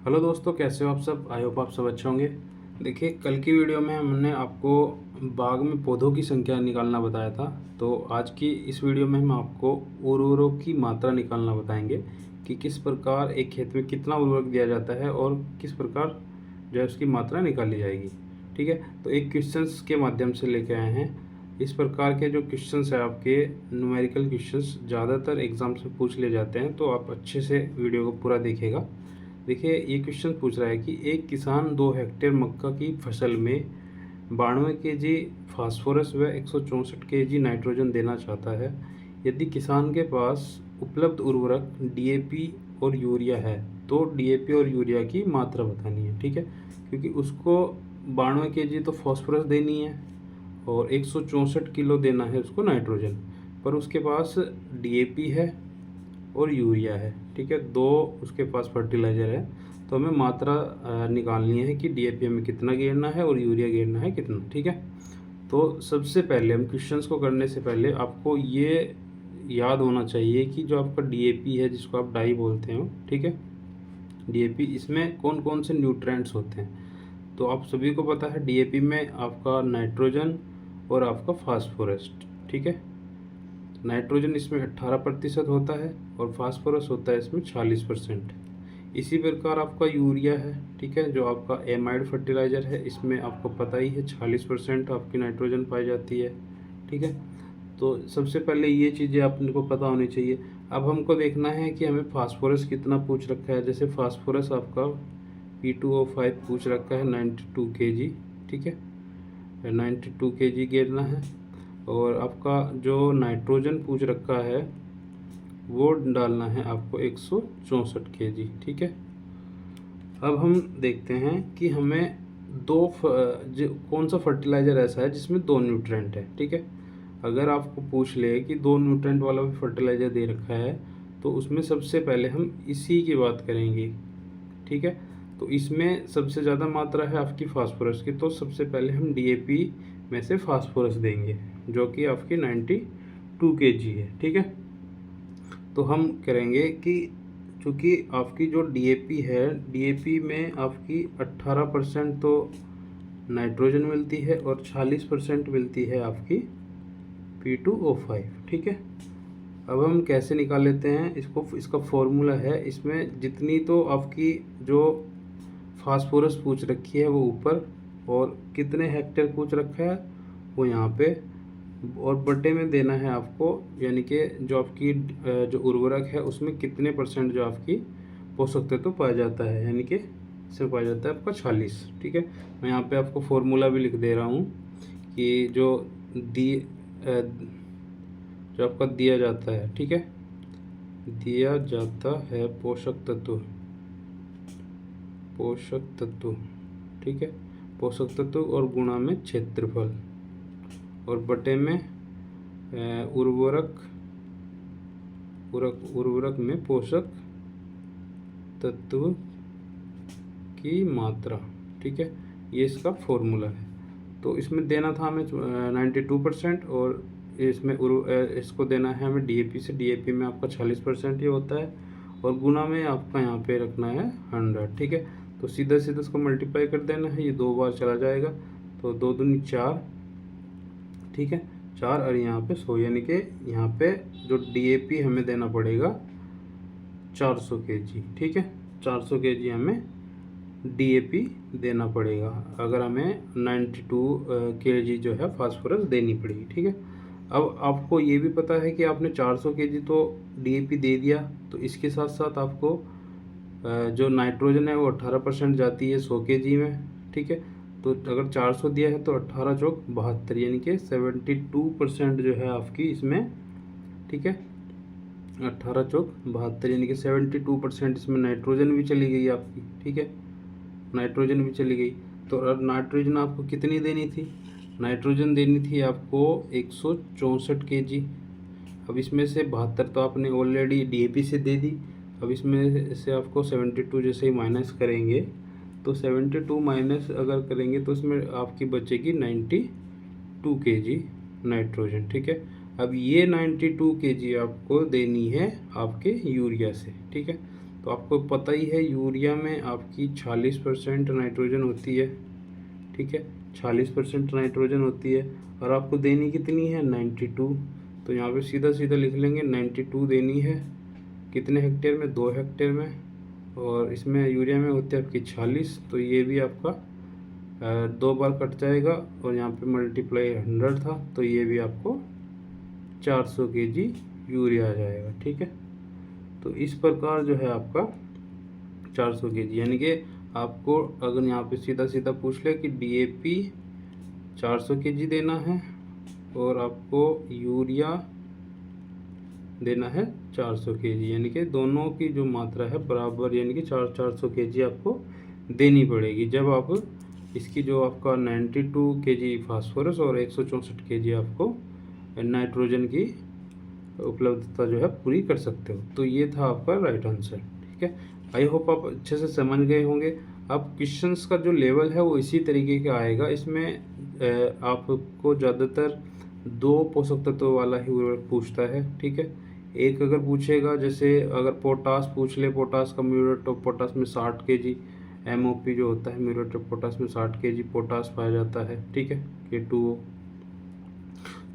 Hello दोस्तों, कैसे हो आप सब। आई होप आप सब अच्छे होंगे। देखिए, कल की वीडियो में हमने आपको बाग में पौधों की संख्या निकालना बताया था। तो आज की इस वीडियो में हम आपको उर्वरकों की मात्रा निकालना बताएंगे कि किस प्रकार एक खेत में कितना उर्वरक दिया जाता है और किस प्रकार जो है उसकी मात्रा निकाली जाएगी। ठीक है, तो एक क्वेश्चंस के माध्यम से लेके आए हैं। इस प्रकार के जो क्वेश्चंस है आपके न्यूमेरिकल क्वेश्चंस ज़्यादातर एग्जाम्स में पूछ लिए जाते हैं, तो आप अच्छे से वीडियो को पूरा देखिएगा। देखिए, ये क्वेश्चन पूछ रहा है कि एक किसान 2 हेक्टेयर मक्का की फसल में 92 केजी फास्फोरस व 164 केजी नाइट्रोजन देना चाहता है। यदि किसान के पास उपलब्ध उर्वरक डीएपी और यूरिया है तो डीएपी और यूरिया की मात्रा बतानी है। ठीक है, क्योंकि उसको 92 केजी तो फास्फोरस देनी है और 164 किलो देना है उसको नाइट्रोजन, पर उसके पास डीएपी है और यूरिया है। ठीक है, दो उसके पास फर्टिलाइज़र है, तो हमें मात्रा निकालनी है कि डीएपी में कितना गिरना है और यूरिया गिरना है कितना। ठीक है, तो सबसे पहले हम क्वेश्चंस को करने से पहले आपको ये याद होना चाहिए कि जो आपका डीएपी है, जिसको आप डाई बोलते हो, ठीक है, डीएपी, इसमें कौन कौन से न्यूट्रेंट्स होते हैं। तो आप सभी को पता है डीएपी में आपका नाइट्रोजन और आपका फास्फोरस। ठीक है, नाइट्रोजन इसमें 18% होता है और फास्फोरस होता है इसमें 40%। इसी प्रकार आपका यूरिया है, ठीक है, जो आपका एमाइड फर्टिलाइज़र है, इसमें आपको पता ही है 40% आपकी नाइट्रोजन पाई जाती है। ठीक है, तो सबसे पहले ये चीज़ें आपको को पता होनी चाहिए। अब हमको देखना है कि हमें फास्फोरस कितना पूछ रखा है। जैसे फास्फोरस आपका P2O5 पूछ रखा है 92 kg। ठीक है, 92 kg गिरना है। और आपका जो नाइट्रोजन पूछ रखा है वो डालना है आपको 164 kg। ठीक है, अब हम देखते हैं कि हमें कौन सा फर्टिलाइज़र ऐसा है जिसमें 2 न्यूट्रेंट है। ठीक है, अगर आपको पूछ ले कि 2 न्यूट्रेंट वाला भी फर्टिलाइज़र दे रखा है तो उसमें सबसे पहले हम इसी की बात करेंगे। ठीक है, तो इसमें सबसे ज़्यादा मात्रा है आपकी फास्फोरस की, तो सबसे पहले हम डीएपी में से फास्फोरस देंगे जो कि आपकी 92 kg है। ठीक है, तो हम करेंगे कि चूँकि आपकी जो डीएपी है, डीएपी में आपकी 18% तो नाइट्रोजन मिलती है और 40% मिलती है आपकी P2O5। ठीक है, अब हम कैसे निकाल लेते हैं इसको। इसका फॉर्मूला है, इसमें जितनी तो आपकी जो फास्फोरस पूछ रखी है वो ऊपर, और कितने हेक्टेयर पूछ रखा है वो यहाँ पे, और बटे में देना है आपको, यानी कि जो आपकी जो उर्वरक है उसमें कितने % जो आपकी पोषक तत्व पाया जाता है, यानी कि इसमें पाया जाता है आपका 40। ठीक है, मैं यहाँ पे आपको फॉर्मूला भी लिख दे रहा हूँ कि जो आपका दिया जाता है, ठीक है, दिया जाता है पोषक तत्व, ठीक है, पोषक तत्व और गुणा में क्षेत्रफल और बटे में उर्वरक में पोषक तत्व की मात्रा। ठीक है, ये इसका फॉर्मूला है। तो इसमें देना था हमें 92% और इसमें इसको देना है हमें डीएपी से। डीएपी में आपका 40% ये होता है और गुना में आपका यहाँ पे रखना है 100। ठीक है, तो सीधा सीधा इसको मल्टीप्लाई कर देना है, ये 2 बार चला जाएगा, तो 2 दूनी 4। ठीक है, 4 और यहाँ पे 100, यानी कि यहाँ पे जो डीएपी हमें देना पड़ेगा 400 kg। ठीक है, 400 kg हमें डीएपी देना पड़ेगा अगर हमें 92 kg जो है फास्फोरस देनी पड़ेगी। ठीक है, अब आपको ये भी पता है कि आपने 400 kg तो डीएपी दे दिया, तो इसके साथ साथ आपको जो नाइट्रोजन है वो 18% जाती है 100 kg में। ठीक है, तो अगर 400 दिया है तो 18 चौक 72, यानी कि 72% जो है आपकी इसमें। ठीक है, 18 चौक 72, यानी कि 72% इसमें नाइट्रोजन भी चली गई आपकी। ठीक है, नाइट्रोजन भी चली गई। तो अब नाइट्रोजन आपको कितनी देनी थी? नाइट्रोजन देनी थी आपको 164 kg। अब इसमें से 72 तो आपने ऑलरेडी डीएपी से दे दी। अब इसमें से आपको 72 जैसे ही माइनस करेंगे तो 72 माइनस अगर करेंगे तो इसमें आपकी बचेगी 92 kg नाइट्रोजन। ठीक है, अब ये 92 kg आपको देनी है आपके यूरिया से। ठीक है, तो आपको पता ही है यूरिया में आपकी 46% नाइट्रोजन होती है, ठीक है, 46% नाइट्रोजन होती है और आपको देनी कितनी है 92। तो यहाँ पे सीधा सीधा लिख लेंगे 92 देनी है, कितने हेक्टेयर में, 2 हेक्टेयर में, और इसमें यूरिया में होती है आपकी 46, तो ये भी आपका 2 बार कट जाएगा और यहाँ पे मल्टीप्लाई 100 था, तो ये भी आपको 400 kg यूरिया आ जाएगा, ठीक है। तो इस प्रकार जो है आपका 400 kg, यानी कि आपको अगर यहाँ पे सीधा सीधा पूछ ले कि DAP 400 kg देना है और आपको यूरिया देना है 400 kg, यानी कि दोनों की जो मात्रा है बराबर, यानी कि 400 kg आपको देनी पड़ेगी। जब आप इसकी जो आपका 92 kg फास्फोरस और 164 kg आपको नाइट्रोजन की उपलब्धता जो है पूरी कर सकते हो। तो ये था आपका राइट आंसर, ठीक है। आई होप आप अच्छे से समझ गए होंगे। अब क्वेश्चंस का जो लेवल है वो इसी तरीके का आएगा। इसमें आपको ज़्यादातर 2 पोषक तत्वों वाला ही उर्वरक पूछता है, ठीक है। एक अगर पूछेगा, जैसे अगर पोटास पूछ ले, पोटास का म्यूरेट ऑफ पोटास में 60 kg, MOP जो होता है म्यूरेट ऑफ पोटास में 60 kg पोटास पाया जाता है, ठीक है, K2O।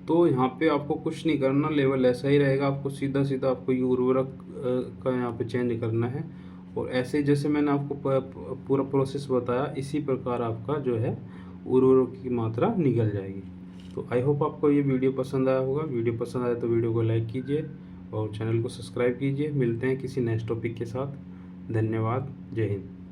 तो यहाँ पे आपको कुछ नहीं करना, लेवल ऐसा ही रहेगा। आपको सीधा सीधा आपको ये उर्वरक का यहाँ पे चेंज करना है और ऐसे जैसे मैंने आपको पूरा प्रोसेस बताया, इसी प्रकार आपका जो है उर्वरक की मात्रा निकल जाएगी। तो आई होप आपको ये वीडियो पसंद आया होगा। वीडियो पसंद आया तो वीडियो को लाइक कीजिए और चैनल को सब्सक्राइब कीजिए। मिलते हैं किसी नेक्स्ट टॉपिक के साथ। धन्यवाद। जय हिंद।